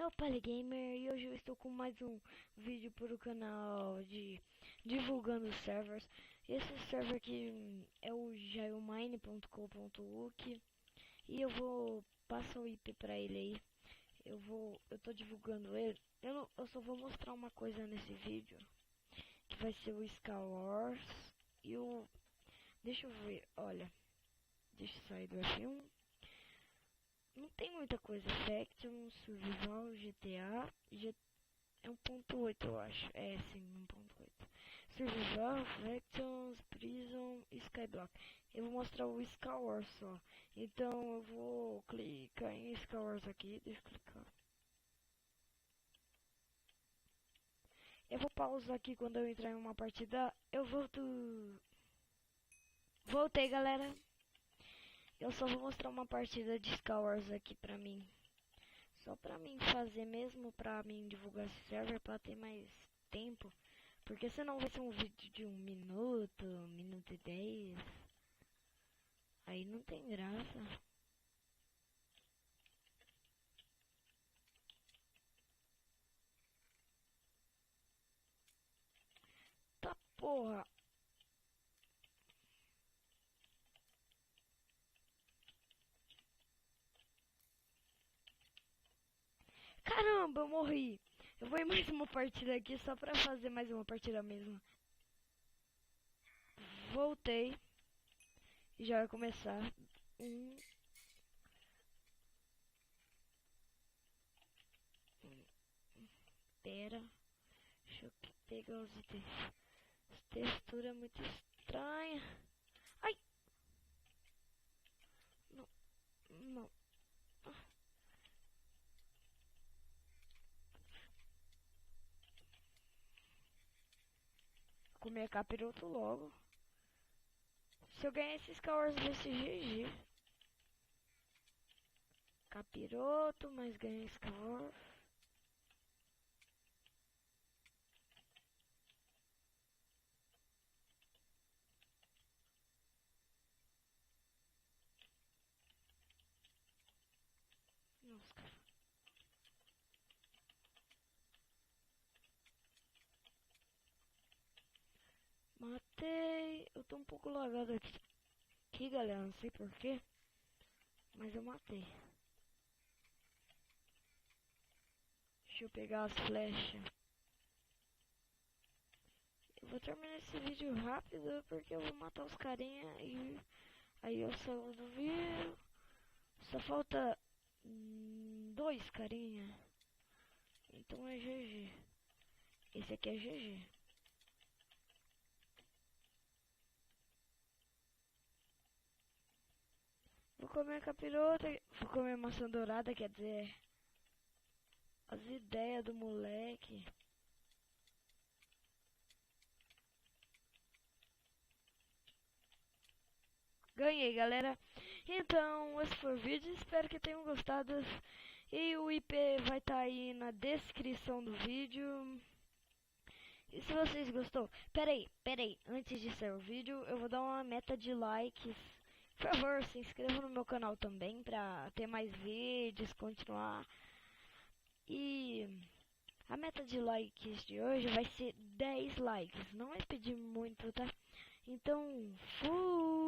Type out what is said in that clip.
é o Paligamer e hoje eu estou com mais um vídeo para o canal de divulgando servers. Esse server aqui é o jailmine.com.uk e eu vou passar o IP para ele aí. Eu tô divulgando ele. Eu só vou mostrar uma coisa nesse vídeo, que vai ser o Skywars e o... Deixa eu ver, olha. Deixa eu sair do F1. Não tem muita coisa. Faction, Survival, GTA, é 1.8 eu acho. É sim, 1.8. Survival, Factions, Prison e Skyblock. Eu vou mostrar o Skywars só. Então eu vou clicar em Skywars aqui. Deixa eu clicar. Eu vou pausar aqui quando eu entrar em uma partida. Eu volto. Voltei, galera. Eu só vou mostrar uma partida de Skywars aqui pra mim. Só pra mim fazer mesmo, pra mim divulgar esse server, pra ter mais tempo. Porque senão vai ser um vídeo de 1 minuto, 1 minuto e 10. Aí não tem graça. Tá porra. Caramba, eu morri. Eu vou em mais uma partida aqui só pra fazer mais uma partida mesmo. Voltei. E já vai começar. Pera. Deixa eu pegar os itens. Essa textura é muito estranha. Ai! Não. Não. Comer capiroto logo. Se eu ganhar esses Skywars vai ser GG. Capiroto, mas ganha Skywars. Nossa, cara. Matei. Eu tô um pouco lagado aqui, galera. Não sei porquê. Mas eu matei. Deixa eu pegar as flechas. Eu vou terminar esse vídeo rápido porque eu vou matar os carinha e aí eu saio do vídeo. Só falta 2 carinha. Então é GG. Esse aqui é GG. Vou comer capirota, vou comer maçã dourada, quer dizer, as ideias do moleque. Ganhei, galera. Então, esse foi o vídeo, espero que tenham gostado. E o IP vai estar aí na descrição do vídeo. E se vocês gostou, peraí, antes de sair o vídeo, eu vou dar uma meta de likes. Por favor, se inscreva no meu canal também pra ter mais vídeos, continuar. E a meta de likes de hoje vai ser 10 likes. Não é pedir muito, tá? Então, fui!